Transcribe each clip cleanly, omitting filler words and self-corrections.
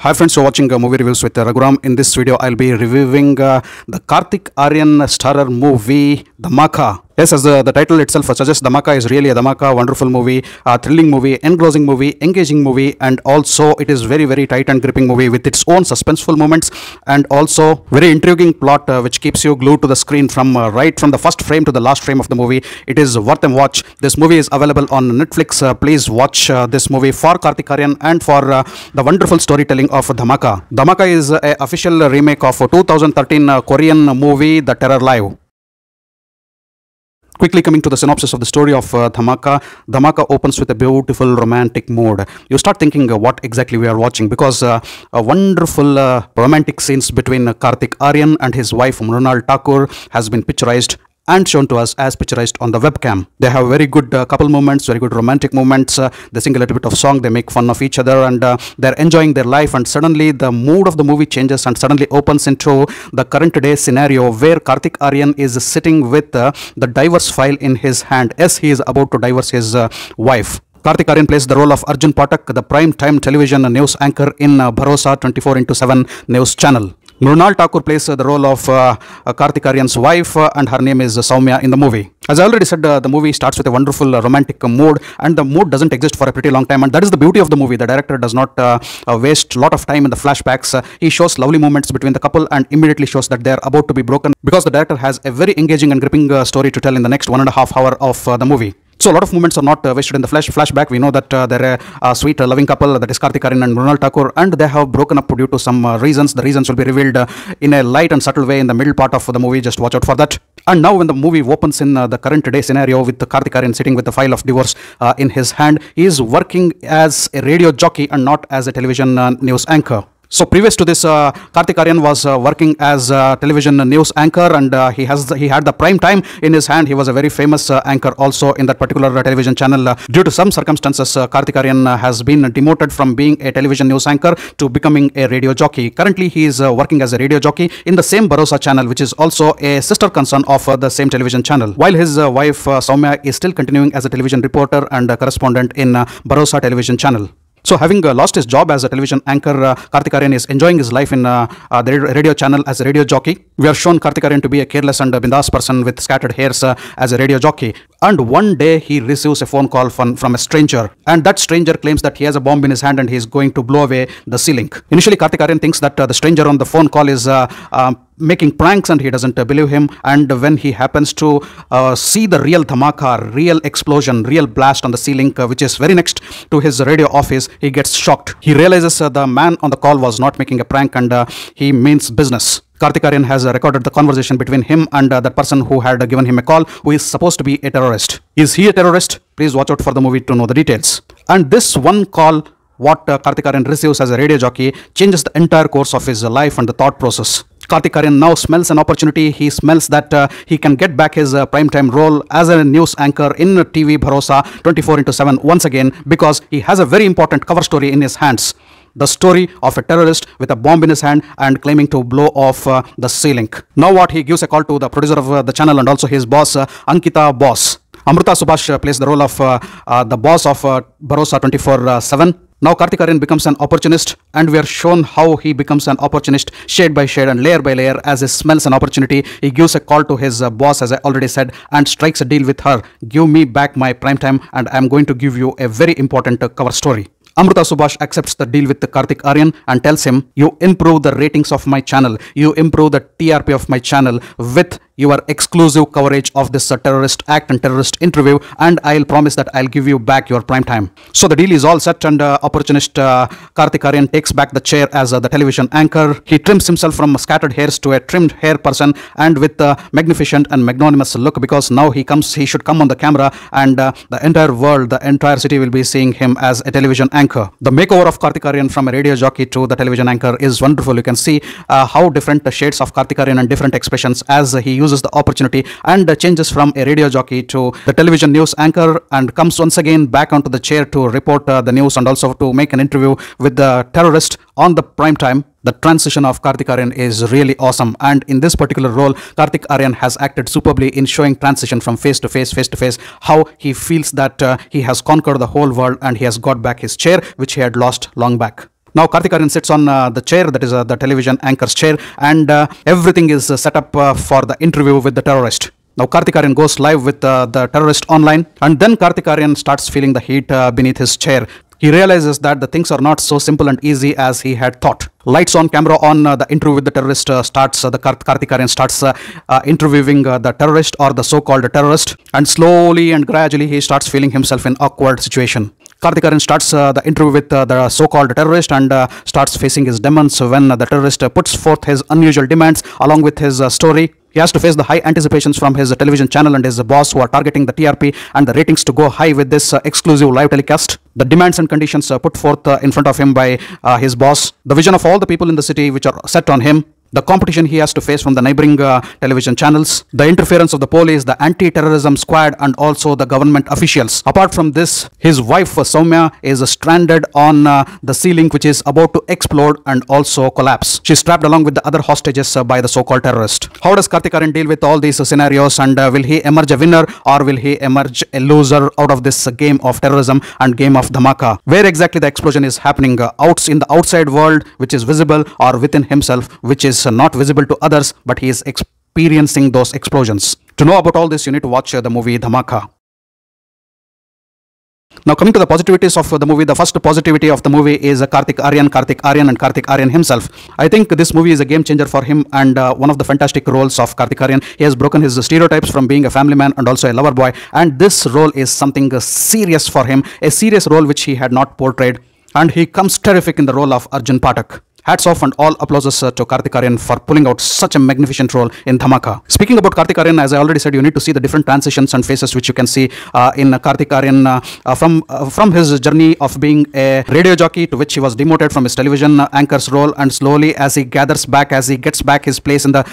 Hi friends, you're watching movie reviews with Raghuram. In this video, I'll be reviewing the Kartik Aaryan starrer movie Dhamaka. Yes, as the title itself suggests, Dhamaka is really a Dhamaka, wonderful movie, thrilling movie, engrossing movie, engaging movie, and also it is very tight and gripping movie with its own suspenseful moments and also very intriguing plot which keeps you glued to the screen from right from the first frame to the last frame of the movie. It is worth a watch. This movie is available on Netflix. Please watch this movie for Kartik Aaryan and for the wonderful storytelling of Dhamaka. Dhamaka is an official remake of 2013 Korean movie The Terror Live. Quickly coming to the synopsis of the story of Dhamaka. Dhamaka opens with a beautiful romantic mood. You start thinking what exactly we are watching because a wonderful romantic scenes between Kartik Aaryan and his wife Mrunal Thakur has been picturized and shown to us as picturized on the webcam. They have very good couple moments, very good romantic moments. They sing a little bit of song, they make fun of each other, and they're enjoying their life. And suddenly the mood of the movie changes and suddenly opens into the current day scenario where Kartik Aaryan is sitting with the divorce file in his hand as he is about to divorce his wife. Kartik Aaryan plays the role of Arjun Pathak, the prime time television news anchor in Bharosa 24/7 news channel. Mrunal Thakur plays the role of Kartik Aaryan's wife and her name is Soumya in the movie. As I already said, the movie starts with a wonderful romantic mood, and the mood doesn't exist for a pretty long time, and that is the beauty of the movie. The director does not waste a lot of time in the flashbacks. He shows lovely moments between the couple and immediately shows that they are about to be broken because the director has a very engaging and gripping story to tell in the next 1.5 hours of the movie. So a lot of moments are not wasted in the flashback. We know that they're a sweet, loving couple, that is Kartik Aaryan and Mrunal Thakur, and they have broken up due to some reasons. The reasons will be revealed in a light and subtle way in the middle part of the movie. Just watch out for that. And now when the movie opens in the current day scenario with Kartik Aaryan sitting with the file of divorce in his hand, he is working as a radio jockey and not as a television news anchor. So previous to this, Kartik Aaryan was working as a television news anchor, and he had the prime time in his hand. He was a very famous anchor also in that particular television channel. Due to some circumstances, Kartik Aaryan has been demoted from being a television news anchor to becoming a radio jockey. Currently, he is working as a radio jockey in the same Bharosa channel, which is also a sister concern of the same television channel. While his wife Soumya is still continuing as a television reporter and correspondent in Bharosa television channel. So having lost his job as a television anchor, Kartik Aaryan is enjoying his life in the radio channel as a radio jockey. We are shown Kartik Aaryan to be a careless and bindas person with scattered hairs as a radio jockey. And one day he receives a phone call from a stranger. And that stranger claims that he has a bomb in his hand and he is going to blow away the ceiling. Initially, Kartik Aaryan thinks that the stranger on the phone call is making pranks and he doesn't believe him, and when he happens to see the real dhamaka, real explosion, real blast on the ceiling which is very next to his radio office, he gets shocked. He realizes the man on the call was not making a prank and he means business. Kartik Aaryan has recorded the conversation between him and that person who had given him a call, who is supposed to be a terrorist. Is he a terrorist? Please watch out for the movie to know the details. And this one call, what Kartik Aaryan receives as a radio jockey, changes the entire course of his life and the thought process. Kartik Aaryan now smells an opportunity. He smells that he can get back his primetime role as a news anchor in TV Bharosa 24/7 once again, because he has a very important cover story in his hands. The story of a terrorist with a bomb in his hand and claiming to blow off the ceiling. Now what, he gives a call to the producer of the channel and also his boss, Ankita boss. Amruta Subhash plays the role of the boss of Bharosa 24/7. Now Kartik Aaryan becomes an opportunist, and we are shown how he becomes an opportunist shade by shade and layer by layer as he smells an opportunity. He gives a call to his boss, as I already said, and strikes a deal with her. Give me back my prime time and I am going to give you a very important cover story. Amruta Subhash accepts the deal with Kartik Aaryan and tells him, you improve the ratings of my channel, you improve the TRP of my channel with your exclusive coverage of this terrorist act and terrorist interview, and I'll promise that I'll give you back your prime time. So the deal is all set, and opportunist Kartik Aaryan takes back the chair as the television anchor. He trims himself from scattered hairs to a trimmed hair person, and with a magnificent and magnanimous look, because now he should come on the camera, and the entire world, the entire city will be seeing him as a television anchor. The makeover of Kartik Aaryan from a radio jockey to the television anchor is wonderful. You can see how different shades of Kartik Aaryan and different expressions as he uses the opportunity and changes from a radio jockey to the television news anchor and comes once again back onto the chair to report the news and also to make an interview with the terrorist on the prime time. The transition of Kartik Aaryan is really awesome, and in this particular role, Kartik Aaryan has acted superbly in showing transition from face to face, how he feels that he has conquered the whole world and he has got back his chair which he had lost long back. Now Kartik Aaryan sits on the chair, that is the television anchor's chair, and everything is set up for the interview with the terrorist. Now Kartik Aaryan goes live with the terrorist online, and then Kartik Aaryan starts feeling the heat beneath his chair. He realizes that the things are not so simple and easy as he had thought. Lights on, camera on, the interview with the terrorist starts. Kartik Aaryan starts interviewing the terrorist or the so-called terrorist, and slowly and gradually he starts feeling himself in awkward situation. Kartik Aaryan starts the interview with the so-called terrorist and starts facing his demons when the terrorist puts forth his unusual demands along with his story. He has to face the high anticipations from his television channel and his boss, who are targeting the TRP and the ratings to go high with this exclusive live telecast. The demands and conditions put forth in front of him by his boss. The vision of all the people in the city which are set on him. The competition he has to face from the neighboring television channels, the interference of the police, the anti-terrorism squad, and also the government officials. Apart from this, his wife Soumya is stranded on the ceiling, which is about to explode and also collapse. She's trapped along with the other hostages by the so-called terrorist. How does Kartik Aaryan deal with all these scenarios, and will he emerge a winner or will he emerge a loser out of this game of terrorism and game of Dhamaka? Where exactly the explosion is happening? In the outside world, which is visible, or within himself, which is not visible to others, but he is experiencing those explosions. To know about all this, you need to watch the movie Dhamaka. Now coming to the positivities of the movie, the first positivity of the movie is Kartik Aaryan and Kartik Aaryan himself. I think this movie is a game changer for him, and one of the fantastic roles of Kartik Aaryan. He has broken his stereotypes from being a family man and also a lover boy, and this role is something serious for him, a serious role which he had not portrayed, and he comes terrific in the role of Arjun Pathak. Hats off and all applauses to Kartik Aaryan for pulling out such a magnificent role in Dhamaka. Speaking about Kartik Aaryan, as I already said, you need to see the different transitions and phases which you can see in Kartik Aaryan from his journey of being a radio jockey, to which he was demoted from his television anchor's role, and slowly as he gets back his place in the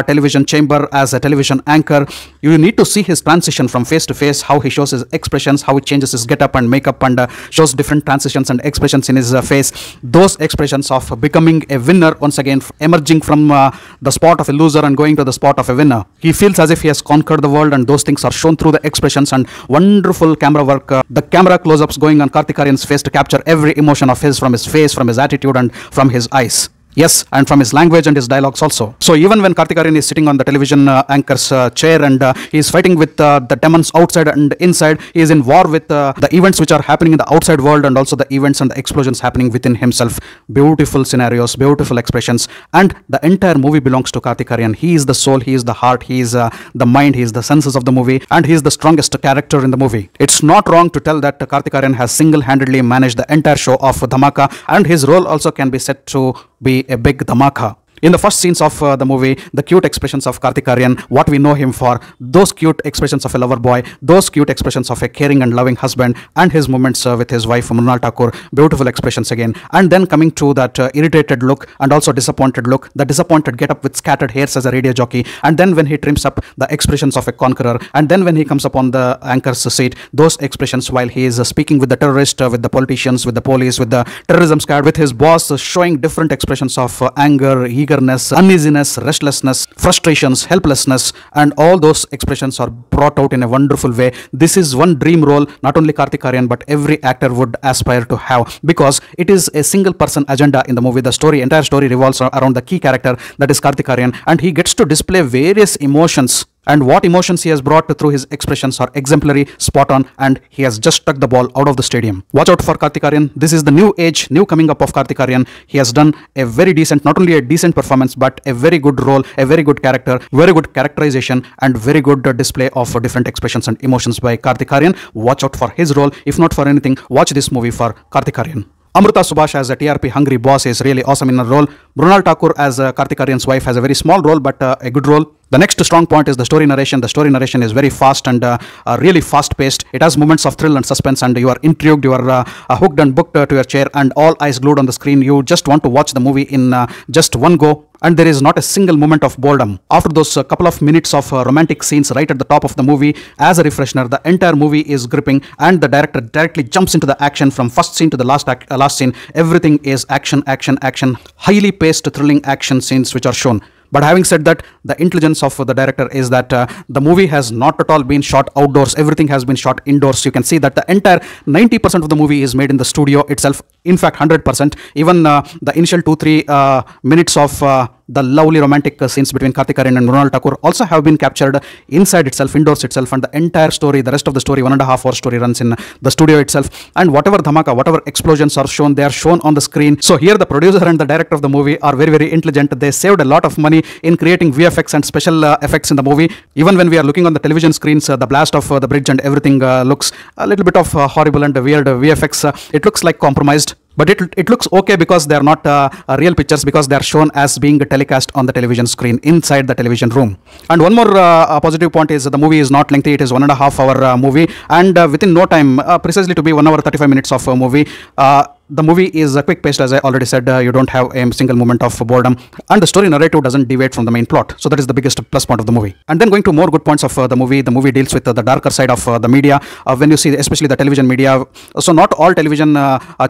television chamber as a television anchor. You need to see his transition from face to face, how he shows his expressions, how he changes his get up and makeup, and shows different transitions and expressions in his face. Those expressions of becoming a winner, once again emerging from the spot of a loser and going to the spot of a winner. He feels as if he has conquered the world, and those things are shown through the expressions and wonderful camera work. The camera close-ups going on Kartik Aaryan's face to capture every emotion of his, from his face, from his attitude, and from his eyes. Yes, and from his language and his dialogues also. So even when Kartik Aaryan is sitting on the television anchor's chair and he is fighting with the demons outside and inside, he is in war with the events which are happening in the outside world, and also the events and the explosions happening within himself. Beautiful scenarios, beautiful expressions, and the entire movie belongs to Kartik Aaryan. He is the soul, he is the heart, he is the mind, he is the senses of the movie, and he is the strongest character in the movie. It's not wrong to tell that Kartik Aaryan has single-handedly managed the entire show of Dhamaka, and his role also can be said to be a big Dhamaka. In the first scenes of the movie, the cute expressions of Kartik Aaryan, what we know him for, those cute expressions of a lover boy, those cute expressions of a caring and loving husband, and his moments with his wife Mrunal Thakur, beautiful expressions again. And then coming to that irritated look and also disappointed look, the disappointed get up with scattered hairs as a radio jockey, and then when he trims up, the expressions of a conqueror, and then when he comes up on the anchor's seat, those expressions while he is speaking with the terrorist, with the politicians, with the police, with the terrorism squad, with his boss, showing different expressions of anger, eagerness, uneasiness, restlessness, frustrations, helplessness, and all those expressions are brought out in a wonderful way. This is one dream role not only Kartik Aaryan but every actor would aspire to have, because it is a single person agenda in the movie. The entire story revolves around the key character, that is Kartik Aaryan, and he gets to display various emotions. And what emotions he has brought through his expressions are exemplary, spot on, and he has just struck the ball out of the stadium. Watch out for Kartik Aaryan. This is the new age, new coming up of Kartik Aaryan. He has done a very decent, not only a decent performance, but a very good role, a very good character, very good characterization, and very good display of different expressions and emotions by Kartik Aaryan. Watch out for his role. If not for anything, watch this movie for Kartik Aaryan. Amruta Subhash as a TRP hungry boss is really awesome in her role. Mrunal Thakur as Kartik Aaryan's wife has a very small role but a good role. The next strong point is the story narration. The story narration is very fast and really fast paced. It has moments of thrill and suspense, and you are intrigued, you are hooked and booked to your chair and all eyes glued on the screen. You just want to watch the movie in just one go, and there is not a single moment of boredom. After those couple of minutes of romantic scenes right at the top of the movie, as a refreshener, the entire movie is gripping, and the director directly jumps into the action from first scene to the last scene. Everything is action, action, action. Highly paced, thrilling action scenes which are shown. But having said that, the intelligence of the director is that the movie has not at all been shot outdoors. Everything has been shot indoors. You can see that the entire 90% of the movie is made in the studio itself. In fact, 100%. Even the initial 2-3 minutes of the lovely romantic scenes between Kartik, Aaryan and Mrunal Thakur also have been captured inside itself, indoors itself, and the entire story, the rest of the story, 1.5 hour story runs in the studio itself. And whatever dhamaka, whatever explosions are shown, they are shown on the screen. So here the producer and the director of the movie are very, very intelligent. They saved a lot of money in creating VFX and special effects in the movie. Even when we are looking on the television screens, the blast of the bridge and everything looks a little bit of horrible and weird VFX. It looks like compromised. But it looks okay because they are not real pictures, because they are shown as being telecast on the television screen inside the television room. And one more positive point is the movie is not lengthy. It is 1.5 hour movie, and within no time, precisely to be 1 hour 35 minutes of a movie. The movie is quick paced, as I already said. You don't have a single moment of boredom, and the story narrative doesn't deviate from the main plot. So that is the biggest plus point of the movie. And then going to more good points of the movie deals with the darker side of the media. When you see, especially the television media, so not all television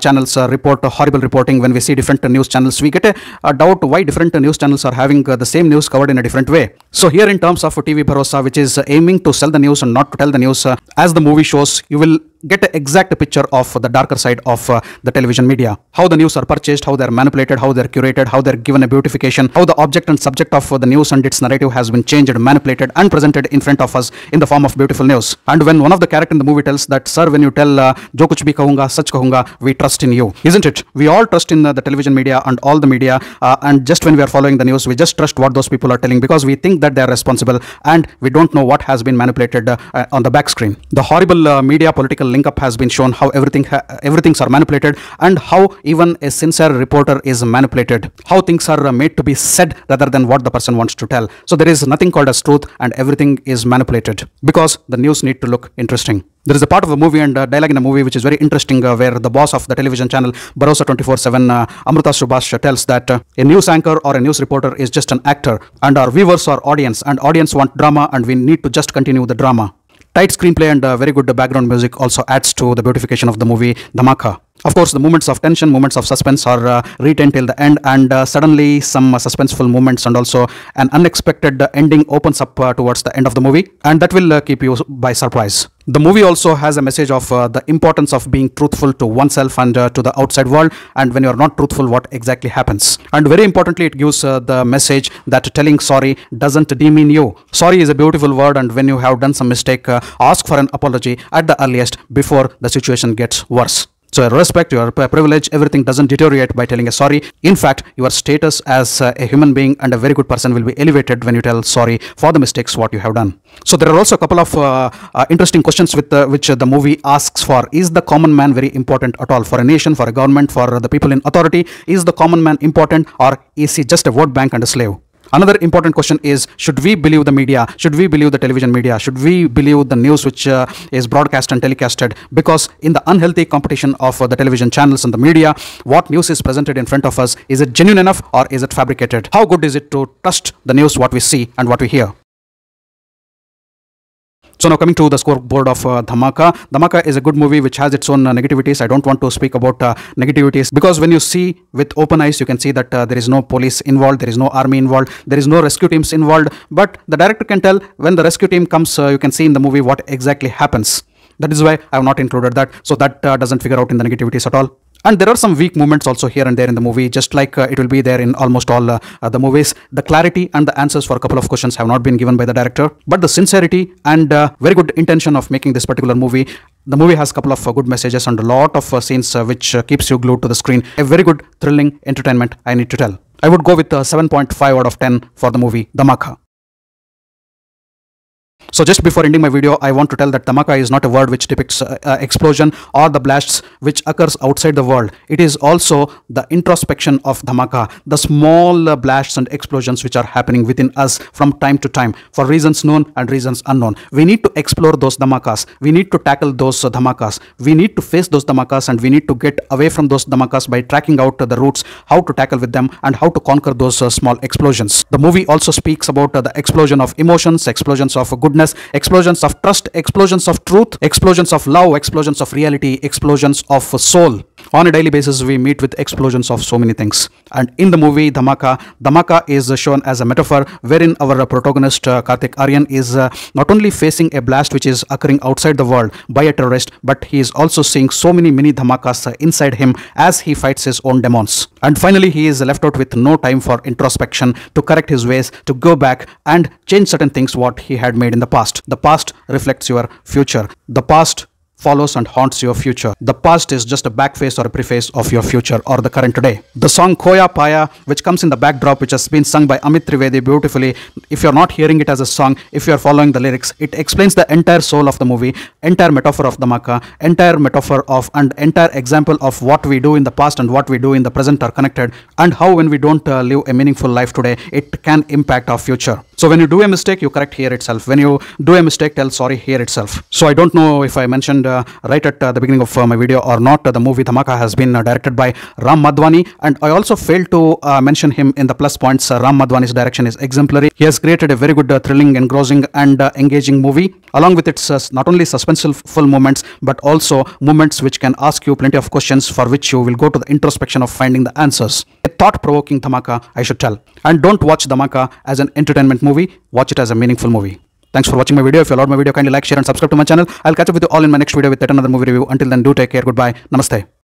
channels report horrible reporting. When we see different news channels, we get a doubt why different news channels are having the same news covered in a different way. So here, in terms of TV Bharosa, which is aiming to sell the news and not to tell the news, as the movie shows, you will get an exact picture of the darker side of the television media. How the news are purchased, how they're manipulated, how they're curated, how they're given a beautification, how the object and subject of the news and its narrative has been changed, manipulated and presented in front of us in the form of beautiful news. And when one of the characters in the movie tells that, "Sir, when you tell jo kuch bhi kahunga, sach kahunga, we trust in you." Isn't it? We all trust in the television media and all the media, and just when we are following the news, we just trust what those people are telling, because we think that they are responsible and we don't know what has been manipulated on the back screen. The horrible media political link up has been shown, how everything's are manipulated, and how even a sincere reporter is manipulated, how things are made to be said rather than what the person wants to tell. So there is nothing called as truth, and everything is manipulated because the news need to look interesting. There is a part of the movie and dialogue in the movie which is very interesting, where the boss of the television channel Bharosa 24/7, Amruta Subhash, tells that a news anchor or a news reporter is just an actor, and our viewers are audience, and audience want drama, and we need to just continue the drama. Tight screenplay and very good background music also adds to the beautification of the movie Dhamaka. Of course, the moments of tension, moments of suspense are retained till the end, and suddenly some suspenseful moments and also an unexpected ending opens up towards the end of the movie, and that will keep you by surprise. The movie also has a message of the importance of being truthful to oneself and to the outside world, and when you are not truthful, what exactly happens. And very importantly, it gives the message that telling sorry doesn't demean you. Sorry is a beautiful word, and when you have done some mistake, ask for an apology at the earliest before the situation gets worse. So your respect, your privilege, everything doesn't deteriorate by telling a sorry. In fact, your status as a human being and a very good person will be elevated when you tell sorry for the mistakes what you have done. So there are also a couple of interesting questions with which the movie asks for. Is the common man very important at all? For a nation, for a government, for the people in authority, is the common man important, or is he just a vote bank and a slave? Another important question is, should we believe the media? Should we believe the television media? Should we believe the news which is broadcast and telecasted? Because in the unhealthy competition of the television channels and the media, what news is presented in front of us, is it genuine enough or is it fabricated? How good is it to trust the news, what we see and what we hear? So now coming to the scoreboard of Dhamaka. Dhamaka is a good movie which has its own negativities. I don't want to speak about negativities, because when you see with open eyes, you can see that there is no police involved, there is no army involved, there is no rescue teams involved. But the director can tell when the rescue team comes, you can see in the movie what exactly happens. That is why I have not included that. So that doesn't figure out in the negativities at all. And there are some weak moments also here and there in the movie, just like it will be there in almost all the movies. The clarity and the answers for a couple of questions have not been given by the director, but the sincerity and very good intention of making this particular movie, the movie has a couple of good messages and a lot of scenes which keeps you glued to the screen. A very good, thrilling entertainment, I need to tell. I would go with 7.5 out of 10 for the movie Dhamaka. So just before ending my video, I want to tell that Dhamaka is not a word which depicts explosion or the blasts which occurs outside the world. It is also the introspection of Dhamaka, the small blasts and explosions which are happening within us from time to time for reasons known and reasons unknown. We need to explore those Dhamakas. We need to tackle those Dhamakas. We need to face those Dhamakas, and we need to get away from those Dhamakas by tracking out the routes, how to tackle with them and how to conquer those small explosions. The movie also speaks about the explosion of emotions, explosions of goodness, explosions of trust, explosions of truth, explosions of love, explosions of reality, explosions of soul. On a daily basis, we meet with explosions of so many things. And in the movie Dhamaka, Dhamaka is shown as a metaphor wherein our protagonist Kartik Aaryan is not only facing a blast which is occurring outside the world by a terrorist, but he is also seeing so many mini dhamakas inside him as he fights his own demons. And finally, he is left out with no time for introspection, to correct his ways, to go back and change certain things what he had made in the past. The past reflects your future. The past follows and haunts your future. The past is just a back face or a preface of your future or the current today. The song Koya Paya, which comes in the backdrop, which has been sung by Amit Trivedi beautifully. If you're not hearing it as a song, if you're following the lyrics, it explains the entire soul of the movie, entire metaphor of Dhamaka, entire metaphor of and entire example of what we do in the past and what we do in the present are connected, and how when we don't live a meaningful life today, it can impact our future. So when you do a mistake, you correct here itself. When you do a mistake, tell sorry here itself. So I don't know if I mentioned right at the beginning of my video or not. The movie Dhamaka has been directed by Madhvani, and I also failed to mention him in the plus points. Madhvani's direction is exemplary. He has created a very good, thrilling, engrossing and engaging movie, along with its not only suspenseful moments, but also moments which can ask you plenty of questions for which you will go to the introspection of finding the answers. A thought-provoking Dhamaka, I should tell. And don't watch Dhamaka as an entertainment movie, watch it as a meaningful movie. Thanks for watching my video. If you loved my video, kindly like, share and subscribe to my channel. I'll catch up with you all in my next video with yet another movie review. Until then, do take care. Goodbye. Namaste.